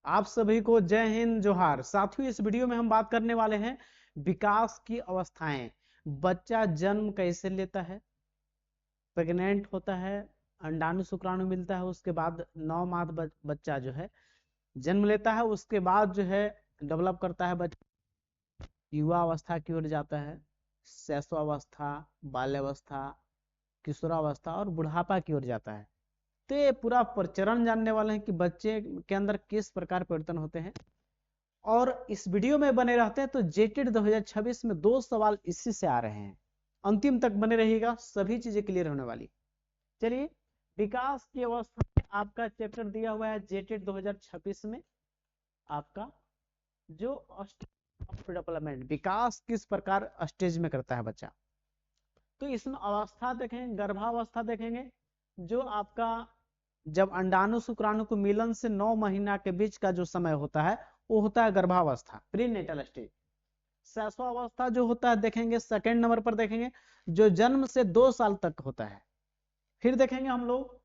आप सभी को जय हिंद जोहार। साथियों, इस वीडियो में हम बात करने वाले हैं विकास की अवस्थाएं। बच्चा जन्म कैसे लेता है, प्रेग्नेंट होता है, अंडाणु शुक्राणु मिलता है, उसके बाद 9 माह बच्चा जो है जन्म लेता है, उसके बाद जो है डेवलप करता है बच्चा, युवा अवस्था की ओर जाता है, शैशवावस्था, बाल्यावस्था, किशोरावस्था और बुढ़ापा की ओर जाता है। तो ये पूरा प्रचरण जानने वाले हैं कि बच्चे के अंदर किस प्रकार परिवर्तन होते हैं, और इस वीडियो में बने रहते हैं तो जेटेड 2026 में 2 सवाल इसी से आ रहे हैं। अंतिम तक बने रहिएगा, सभी चीजें क्लियर होने वाली। चलिए, विकास की अवस्था में आपका चैप्टर दिया हुआ है जेटेड 2026 में, आपका जो डेवलपमेंट, विकास किस प्रकार स्टेज में करता है बच्चा। तो इसमें अवस्था देखेंगे, गर्भावस्था देखेंगे, जो आपका जब अंडाणु शुक्राणु को मिलन से 9 महीना के बीच का जो समय होता है वो होता है गर्भावस्था, प्री नेटल स्टेज। शैशवावस्था जो होता है देखेंगे सेकंड नंबर पर, देखेंगे जो जन्म से 2 साल तक होता है। फिर देखेंगे हम लोग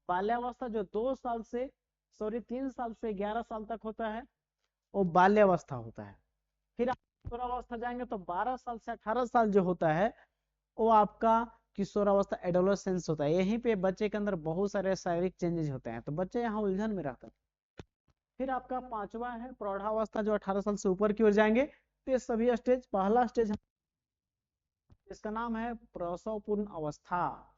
बाल्यावस्था, जो 3 साल से 11 साल तक होता है, वो बाल्यावस्था होता है। फिर आप किशोरावस्था जाएंगे तो 12 साल से 18 साल जो होता है वो आपका किशोरावस्था, एडोलेसेंस होता है। यहीं पे बच्चे के अंदर बहुत सारे शारीरिक चेंजेस होते हैं, तो बच्चे यहाँ उलझन में रहता है। फिर आपका 5वां है प्रौढ़ावस्था, जो 18 साल से ऊपर की ओर जाएंगे। तो ये सभी स्टेज, पहला स्टेज इसका नाम है प्रसवपूर्ण अवस्था।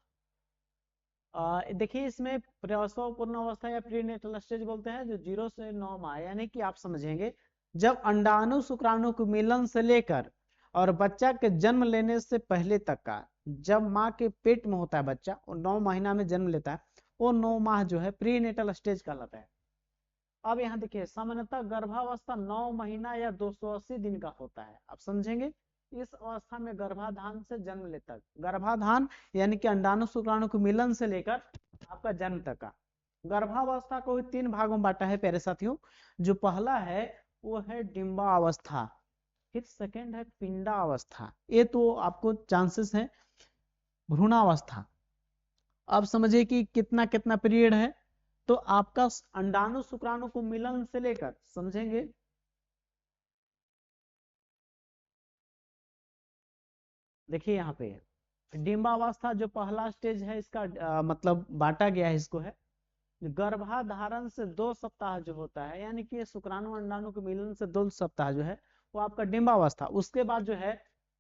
देखिए, इसमें प्रसवपूर्ण अवस्था या प्रीनेटल स्टेज बोलते हैं, जो 0 से 9 माह, यानी कि आप समझेंगे जब अंडाणु शुक्राणु के मिलन से लेकर और बच्चा के जन्म लेने से पहले तक का, जब माँ के पेट में होता है बच्चा और 9 महीना में जन्म लेता है, वो 9 माह जो है प्रीनेटल स्टेज कहलाता है। अब यहाँ देखिए, सामान्यतः गर्भावस्था 9 महीना या 280 दिन का होता है। आप समझेंगे, इस अवस्था में गर्भाधान से जन्म ले तक, गर्भाधान यानी कि अंडाणु शुक्राणु के मिलन से लेकर आपका जन्म तक का। गर्भावस्था को 3 भागों में बांटा है प्यारे साथियों। जो पहला है वो है डिंबा अवस्था, फिर सेकेंड है पिंडा अवस्था, ये तो आपको चांसेस है भ्रूणावस्था। अब समझिए कि कितना कितना पीरियड है। तो आपका अंडाणु शुक्राणु को मिलन से लेकर, समझेंगे, देखिए यहाँ पे डिंबावस्था जो पहला स्टेज है इसका मतलब बांटा गया है इसको, है गर्भाधारण से 2 सप्ताह जो होता है, यानी कि शुक्राणु अंडाणु के मिलन से 2 सप्ताह जो है वो आपका डिंबावस्था। उसके बाद जो है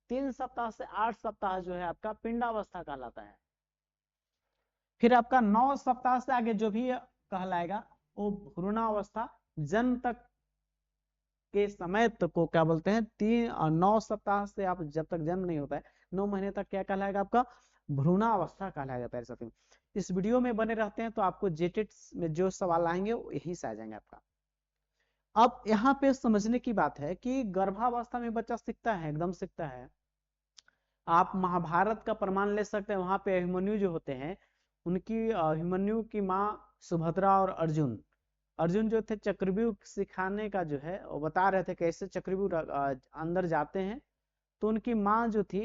3 सप्ताह से 8 सप्ताह जो है आपका पिंडावस्था कहलाता है। फिर आपका 9 सप्ताह से आगे जो भी कहलाएगा वो भ्रूणावस्था। जन्म तक के समय तक को क्या बोलते हैं, 9 सप्ताह से आप जब तक जन्म नहीं होता है 9 महीने तक क्या कहलाएगा, आपका भ्रूणावस्था कहलाएगा। प्यारे साथियों, इस वीडियो में बने रहते हैं तो आपको जेटेट में जो सवाल आएंगे वो यहीं से आ जाएंगे आपका। अब यहाँ पे समझने की बात है कि गर्भावस्था में बच्चा सीखता है, एकदम सीखता है। आप महाभारत का प्रमाण ले सकते हैं, वहां पे अभिमन्यु जो होते हैं उनकी, अभिमन्यु की माँ सुभद्रा और अर्जुन, अर्जुन जो थे चक्रव्यूह सिखाने का जो है वो बता रहे थे कैसे चक्रव्यूह अंदर जाते हैं। तो उनकी माँ जो थी,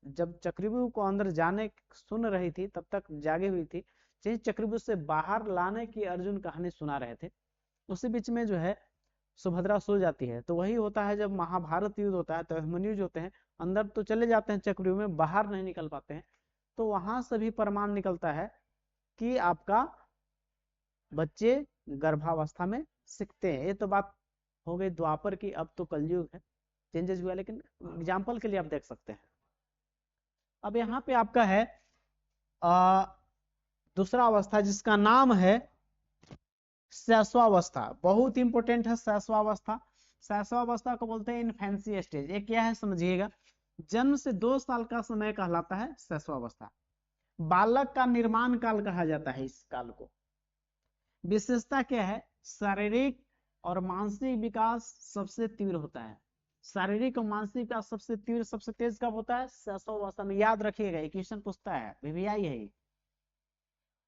जब चक्रव्यूह को अंदर जाने सुन रही थी तब तक जागी हुई थी, चक्रव्यूह से बाहर लाने की अर्जुन कहानी सुना रहे थे। उसी बीच में जो है सुभद्रा सो जाती है। तो वही होता है जब महाभारत युद्ध होता है तो अभिमन्यु जो होते हैं अंदर तो चले जाते हैं चक्रव्यूह में, बाहर नहीं निकल पाते हैं। तो वहां से भी प्रमाण निकलता है कि आपका बच्चे गर्भावस्था में सीखते हैं। ये तो बात हो गई द्वापर की, अब तो कलयुग है, चेंजेस हुआ, लेकिन एग्जाम्पल के लिए आप देख सकते हैं। अब यहाँ पे आपका है आ, दूसरा अवस्था जिसका नाम है शैशवावस्था। बहुत इंपॉर्टेंट है शैशवावस्था। शैशवावस्था को बोलते हैं इन्फेंसी स्टेज। ये क्या है समझिएगा, जन्म से 2 साल का समय कहलाता है शैशवावस्था। बालक का निर्माण काल कहा जाता है इस काल को। विशेषता क्या है, शारीरिक और मानसिक विकास सबसे तीव्र होता है। शारीरिक और मानसिक विकास सबसे तीव्र, सबसे तेज कब होता है, शैशवावस्था में। याद रखिएगा, क्वेश्चन पूछता है, वीवीआई है।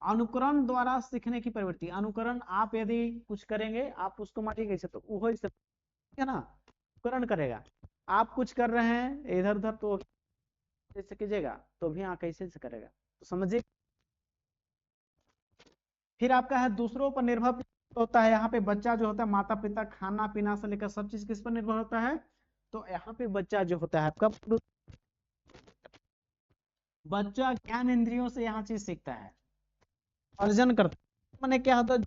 अनुकरण द्वारा सीखने की प्रवृत्ति, अनुकरण आप यदि कुछ करेंगे आप उसको मानिएगा कैसे, तो वो है ना, अनुकरण करेगा। आप कुछ कर रहे हैं इधर उधर तो कैसे कीजिएगा, तो भी हाँ कैसे से करेगा, तो समझिए। फिर आपका है दूसरों पर निर्भर होता है यहाँ पे बच्चा जो होता है माता पिता खाना पीना से लेकर सब चीज किस पर निर्भर होता है। तो यहाँ पे बच्चा जो होता है आपका बच्चा ज्ञान इंद्रियों से यहाँ चीज सीखता है, अर्जन करता है। मैंने क्या होता है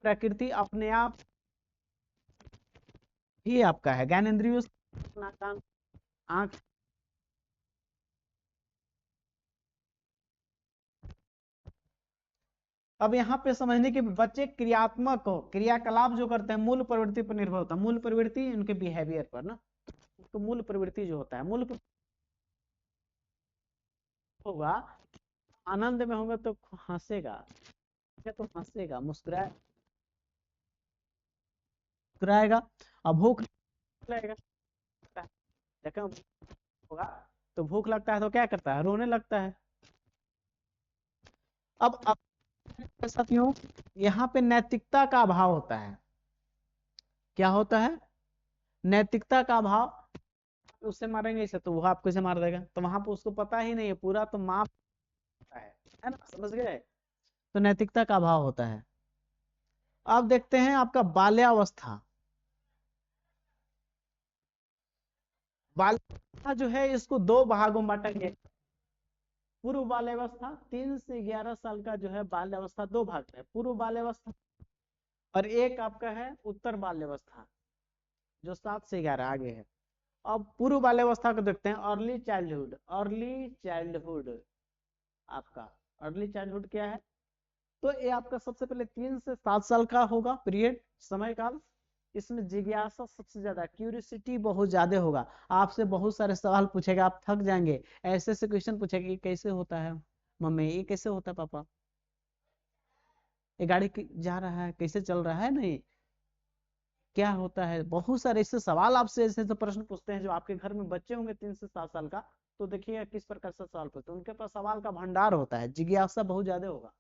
प्रकृति अपने आप ही आपका है, ज्ञान इंद्रियों से अपना कान आंख। अब यहाँ पे समझने के बच्चे क्रियात्मक हो क्रियाकलाप जो करते हैं मूल प्रवृत्ति पर निर्भर होता है, मूल प्रवृत्ति उनके बिहेवियर पर ना। तो मूल प्रवृत्ति जो होता है मूल होगा, आनंद में होगा तो हंसेगा, तो हंसेगा मुस्कुराएगा। अब भूख लगेगा, देखो होगा तो भूख लगता है तो क्या करता है, रोने लगता है। अब साथियों यहाँ पे नैतिकता का अभाव होता है, क्या होता है, नैतिकता का अभाव। उससे मारेंगे इसे तो वो आपको इसे मार देगा, तो वहां पे उसको पता ही नहीं है पूरा, तो माफ है ना, समझ गए। तो नैतिकता का अभाव होता है। अब देखते हैं आपका बाल्यावस्था। बाल्यावस्था जो है इसको दो भागों में बांटा गया। पूर्व बाल्यावस्था 3 से 11 साल का जो है बाल्यावस्था दो भाग है, पूर्व बाल्यावस्था और एक आपका है उत्तर बाल्यावस्था जो 7 से 11 आगे है। अब पूर्व बाल्यावस्था को देखते हैं, अर्ली चाइल्डहुड। अर्ली चाइल्डहुड आपका अर्ली चाइल्डहुड क्या है, तो ये आपका सबसे पहले 3 से 7 साल का होगा पीरियड, समय काल। इसमें जिज्ञासा सबसे ज्यादा, क्यूरियोसिटी बहुत ज्यादा होगा, आपसे बहुत सारे सवाल पूछेगा, आप थक जाएंगे, ऐसे ऐसे क्वेश्चन पूछेगा, ये कैसे होता है मम्मी, ये कैसे होता है पापा, ये गाड़ी जा रहा है कैसे चल रहा है, नहीं क्या होता है। बहुत सारे ऐसे सवाल आपसे ऐसे ऐसे प्रश्न पूछते हैं, जो आपके घर में बच्चे होंगे 3 से 7 साल का, तो देखिए किस प्रकार से सवाल पूछते हैं, उनके पास सवाल का भंडार होता है, जिज्ञासा बहुत ज्यादा होगा।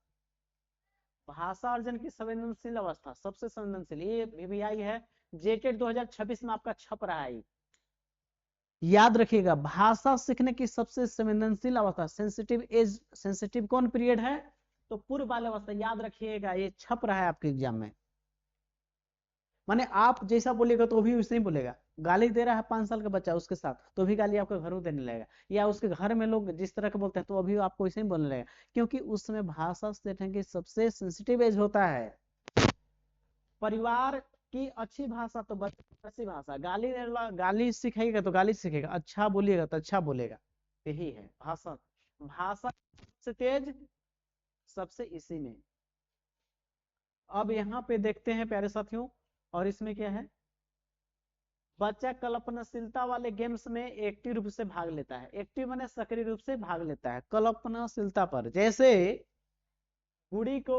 भाषा अर्जन की संवेदनशील अवस्था, सबसे संवेदनशील ये वीवीआई है, जेटेड 2026 में आपका छप रहा है। याद रखिएगा भाषा सीखने की सबसे संवेदनशील अवस्था, सेंसिटिव एज, सेंसिटिव कौन पीरियड है, तो पूर्व बाल्यावस्था, याद रखिएगा ये छप रहा है आपके एग्जाम में। माने आप जैसा बोलेगा तो भी वैसे ही बोलेगा, गाली दे रहा है 5 साल का बच्चा उसके साथ तो भी गाली आपके घर में देने लगेगा, या उसके घर में लोग जिस तरह के बोलते हैं तो अभी आपको वैसे ही बोलने लगेगा, क्योंकि उस समय भाषा सीखने की सबसे सेंसिटिव एज होता है। परिवार की अच्छी भाषा तो अच्छी भाषा, गाली सीखेगा तो गाली सीखेगा, अच्छा बोलिएगा तो अच्छा बोलेगा, यही है भाषा। भाषा से तेज सबसे इसी में। अब यहाँ पे देखते हैं प्यारे साथियों, और इसमें क्या है, बच्चा कल्पनाशीलता वाले गेम्स में एक्टिव रूप से भाग लेता है, एक्टिव माने सक्रिय रूप से भाग लेता है कल्पनाशीलता पर। जैसे गुड़ी को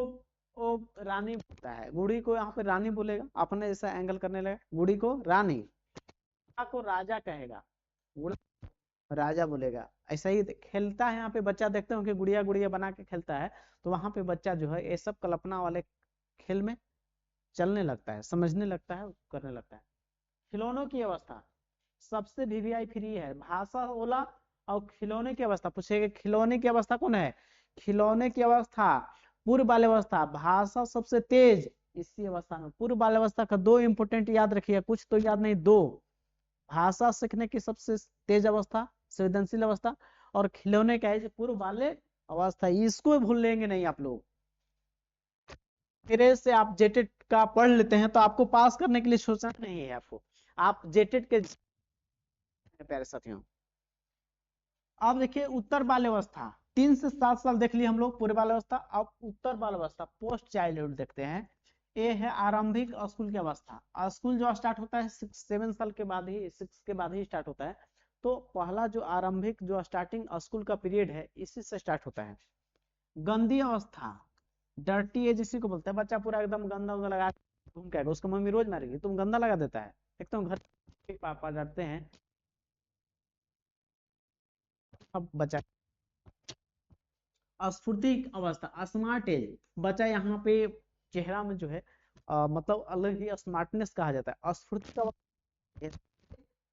वो रानी बोलता है, गुड़ी को यहाँ पे रानी बोलेगा, अपने जैसा एंगल करने लगा, गुड़ी को रानी, को राजा कहेगा, राजा बोलेगा। ऐसा ही खेलता है यहाँ पे बच्चा, देखते हो कि गुड़िया गुड़िया बना के खेलता है, तो वहां पे बच्चा जो है ये सब कल्पना वाले खेल में चलने लगता है, समझने लगता है, करने लगता है। खिलौनों की अवस्था सबसे वीवीआई फ्री है, भाषा ओला और खिलौने की अवस्था पूछेगा, खिलौने की अवस्था कौन है, खिलौने की अवस्था पूर्व बाल्यावस्था, भाषा सबसे तेज इसी अवस्था में। पूर्व बाल्यावस्था का दो इंपोर्टेंट याद रखिएगा, कुछ तो याद नहीं, दो, भाषा सीखने की सबसे तेज अवस्था संवेदनशील अवस्था, और खिलौने का है पूर्व बाल्य अवस्था, इसको भूल लेंगे नहीं आप लोग। मेरे से आप जेटेट का पढ़ लेते हैं तो आपको पास करने के लिए सोचना नहीं है आपको, आप जेटेट के प्यारे साथियों। अब देखिए उत्तर बाल्यावस्था 3 से 7 साल देख लिए हम लोग पूर्व बाल्यावस्था। अब उत्तर बाल्यावस्था पोस्ट चाइल्डहुड देखते हैं, ये है आरंभिक स्कूल की अवस्था। स्कूल जो स्टार्ट होता है 7 साल के बाद ही, 6 के बाद ही स्टार्ट होता है। तो पहला जो आरंभिक जो स्टार्टिंग स्कूल का पीरियड है इसी से स्टार्ट होता है। गंदी अवस्था, डर्टी एज इसी को बोलते हैं, बच्चा पूरा एकदम गंदा उंदा लगा घूम के आएगा, उसको मम्मी रोज मारेगी, तुम गंदा लगा देता है, एकदम घर पापा डरते हैं, अब बच्चा स्फूर्ति अवस्था, स्मार्ट एज, बच्चा यहाँ पे चेहरा में जो है मतलब अलग ही स्मार्टनेस कहा जाता है, स्फूर्ति का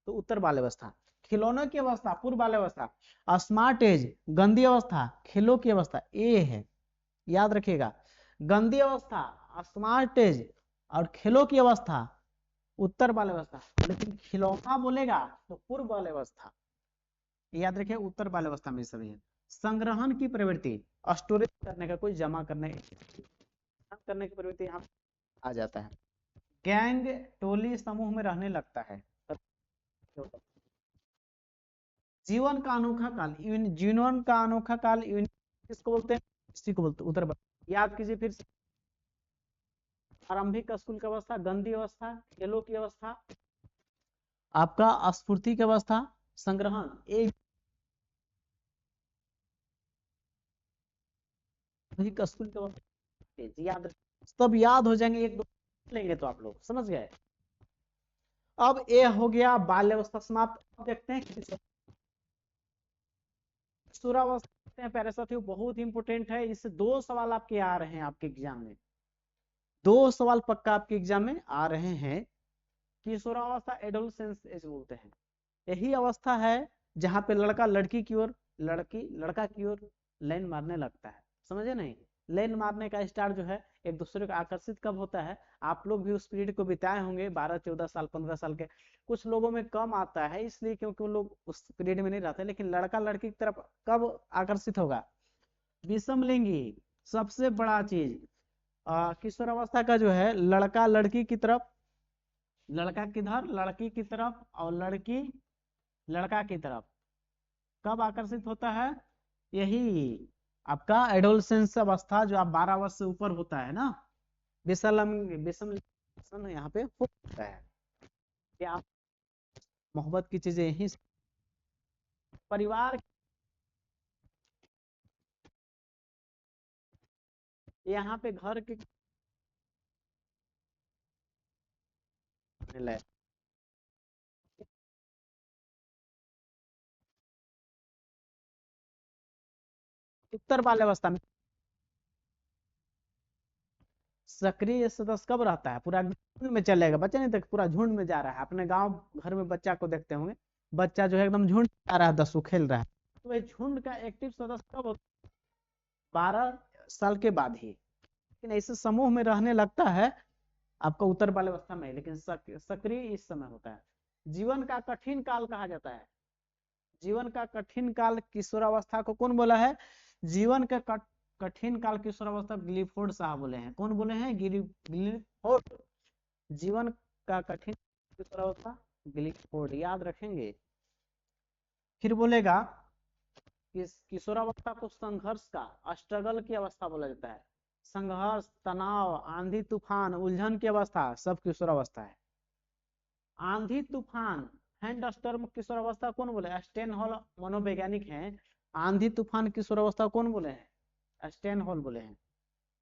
तो उत्तर बाल्यावस्था। खिलौनों की अवस्था पूर्व बाल्यावस्था, स्मार्ट एज गंदी अवस्था, खेलों की अवस्था ये है, याद रखिएगा। गंदी अवस्था स्मार्ट एज और खेलों की अवस्था उत्तर बाल्यावस्था, लेकिन खिलौना बोलेगा तो पूर्व बाल्यावस्था। याद रखिए उत्तर बाल्यावस्था में सभी है। संग्रहण की प्रवृत्ति, स्टोरेज करने का, कोई जमा करने की प्रवृत्ति यहाँ आ जाता है। गैंग टोली समूह में रहने लगता है। जीवन का अनोखा काल, जीवन का अनोखा काल किसको बोलते हैं? इसी को बोलते हैं उत्तर। याद कीजिए फिर से, आरंभिक स्कूल की अवस्था, गंदी अवस्था, खेलों की अवस्था, आपका स्फूर्ति की अवस्था, संग्रहण, एक स्कूल की अवस्था। याद सब याद हो जाएंगे, एक दो लेंगे तो आप लोग समझ गए। अब ये हो गया बाल्यावस्था समाप्त। अब देखते हैं किशोरावस्था, प्यारे साथियों बहुत इंपोर्टेंट है, इससे 2 सवाल आपके आ रहे हैं आपके एग्जाम में, 2 सवाल पक्का आपके एग्जाम में आ रहे हैं। किशोरावस्था एडोलसेंस एज बोलते हैं, यही अवस्था है जहां पे लड़का लड़की की ओर, लड़की लड़का की ओर लाइन मारने लगता है। समझे नहीं? लाइन मारने का स्टार्ट जो है एक दूसरे को आकर्षित कब होता है? आप लोग भी उस पीरियड को बिताए होंगे, 12-14 साल 15 साल के। कुछ लोगों में कम आता है इसलिए क्योंकि उन लोग उस पीरियड में नहीं रहते, लेकिन लड़का लड़की की तरफ कब आकर्षित होगा? विषम लिंगी, सबसे बड़ा चीज किशोरावस्था का जो है, लड़का लड़की की तरफ, लड़का किधर? लड़की की तरफ, और लड़की लड़का की तरफ कब आकर्षित होता है? यही आपका एडोलसेंस अवस्था, जो आप 12 वर्ष से ऊपर होता है ना, विषम विषम यहाँ पे होता है। क्या मोहब्बत की चीजें यही, परिवार, यहाँ पे घर के उत्तर बाल्यावस्था में सक्रिय सदस्य कब रहता है? पूरा झुंड में चलेगा, बच्चा नहीं तक पूरा झुंड में जा रहा है। अपने गांव घर में बच्चा को देखते होंगे, बच्चा जो है एकदम झुंड आ रहा है, 10 खेल रहा है, तो वही झुंड का एक्टिव सदस्य कब होता है? 12 साल के बाद ही। लेकिन ऐसे समूह में रहने लगता है आपका उत्तर बाल्यावस्था में, लेकिन सक्रिय इस समय होता है। जीवन का कठिन काल कहा जाता है, जीवन का कठिन काल किशोरावस्था को कौन बोला है? जीवन का कठिन काल किशोरावस्था गिलिफोर्ड साहब बोले हैं। कौन बोले हैं? गिलिफोर्ड। जीवन का कठिन किशोरावस्था गिलिफोर्ड, याद रखेंगे। फिर बोलेगा किशोरावस्था को संघर्ष का, स्ट्रगल की अवस्था बोला जाता है। संघर्ष, तनाव, आंधी तूफान, उलझन की अवस्था, सब किशोरावस्था है। आंधी तूफान, हैंड स्टॉर्म किशोरावस्था कौन बोले? स्टेन हॉल मनोवैज्ञानिक हैं। आंधी तूफान किशोरावस्था कौन बोले हैं? स्टेन हॉल बोले हैं।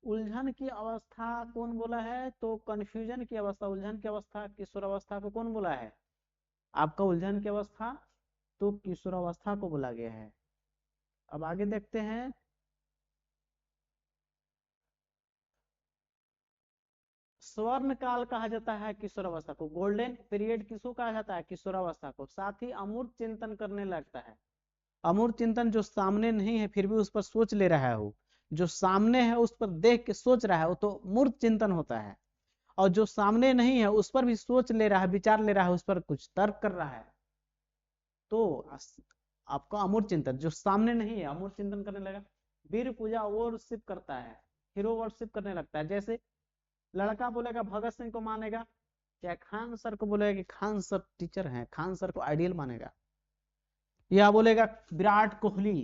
उलझन की अवस्था कौन बोला है? तो कंफ्यूजन की अवस्था, उलझन की अवस्था किशोरावस्था को कौन बोला है? आपका उलझन की अवस्था तो किशोरावस्था को बोला गया है। अब आगे देखते हैं, स्वर्ण काल कहा जाता है किशोरावस्था को, गोल्डन पीरियड किसको कहा जाता है? किशोरावस्था को। साथ ही अमूर्त चिंतन करने लगता है। अमूर्त चिंतन, जो सामने नहीं है फिर भी उस पर सोच ले रहा है, हो जो सामने है उस पर देख के सोच रहा है, वो तो मूर्त चिंतन होता है। और जो सामने नहीं है उस पर भी सोच ले रहा है, विचार ले रहा है, उस पर कुछ तर्क कर रहा है, तो आपका अमूर्त चिंतन। जो सामने नहीं है अमूर्त चिंतन करने लगा। वीर पूजा वर्शिप करता है, हीरो वर्शिप करने लगता है। जैसे लड़का बोलेगा भगत सिंह को मानेगा, या खान सर को बोलेगा कि खान सर टीचर हैं, खान सर को आइडियल मानेगा, या बोलेगा विराट कोहली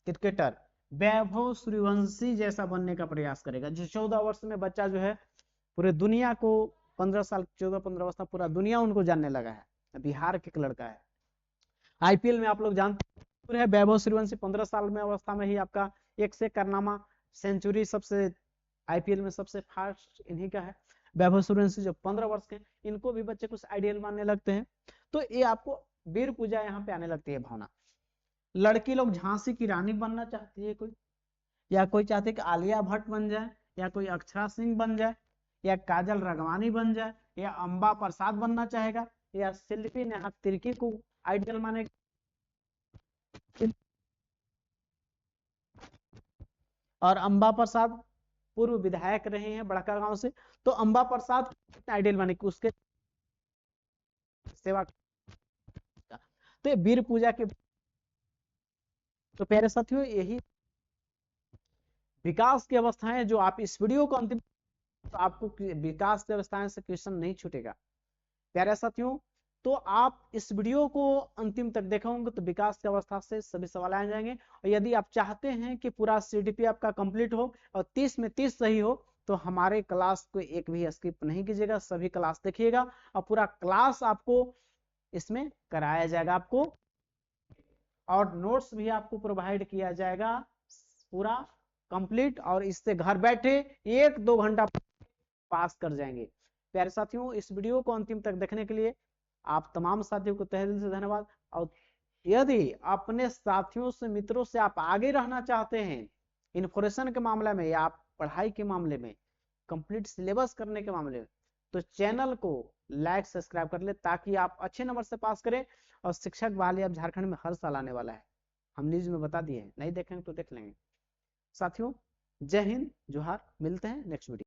क्रिकेटर, वैभव सूर्यवंशी जैसा बनने का प्रयास करेगा। जो 14 वर्ष में बच्चा जो है पूरे दुनिया को, 15 साल 14-15 वर्ष में पूरा दुनिया उनको जानने लगा है। बिहार के एक लड़का है, आईपीएल में आप लोग जानते हैं वैभव सूर्यवंशी 15 साल में अवस्था में ही आपका एक से कारनामा, सेंचुरी सबसे आईपीएल में सबसे फास्ट इन्हीं का है। वैभव सूर्यवंशी जो 15 वर्ष के, इनको भी बच्चे कुछ आइडियल मानने लगते हैं। तो ये आपको वीर पूजा यहाँ पे आने लगती है भावना। लड़की लोग झांसी की रानी बनना चाहती है कोई, या कोई चाहते कि आलिया भट्ट बन जाए, या कोई अक्षरा सिंह बन जाए, या काजल राघवानी बन जाए, या अंबा प्रसाद बनना चाहेगा, या शिल्पी नेहा तिर्की को आइडियल मानेगा। और अंबा प्रसाद पूर्व विधायक रहे हैं बड़कागांव से, तो अंबा प्रसाद आइडियल माने कि उसके सेवा। तो ये वीर पूजा के, तो प्यारे साथियों यही विकास की अवस्थाएं जो आप इस वीडियो को अंतिम, तो आपको विकास की अवस्थाएं से क्वेश्चन नहीं छूटेगा प्यारे साथियों। तो आप इस वीडियो को अंतिम तक देखा होंगे तो विकास की अवस्था से सभी सवाल आ जाएंगे। और यदि आप चाहते हैं कि पूरा सीडीपी आपका कंप्लीट हो और 30 में 30 सही हो, तो हमारे क्लास को एक भी स्किप नहीं कीजिएगा, सभी क्लास देखिएगा और पूरा क्लास आपको इसमें कराया जाएगा आपको, और नोट्स भी आपको प्रोवाइड किया जाएगा पूरा कंप्लीट, और इससे घर बैठे 1-2 घंटा पास कर जाएंगे। प्यारे साथियों इस वीडियो को अंतिम तक देखने के लिए आप तमाम साथियों को तहे दिल से धन्यवाद। और यदि अपने साथियों से मित्रों से आप आगे रहना चाहते हैं इन्फॉर्मेशन के मामले में या आप पढ़ाई के मामले में, कंप्लीट सिलेबस करने के मामले में, तो चैनल को लाइक सब्सक्राइब कर ले ताकि आप अच्छे नंबर से पास करें। और शिक्षक बहाली अब झारखंड में हर साल आने वाला है, हम न्यूज में बता दिए हैं, नहीं देखेंगे तो देख लेंगे। साथियों जय हिंद जोहार, मिलते हैं नेक्स्ट वीडियो।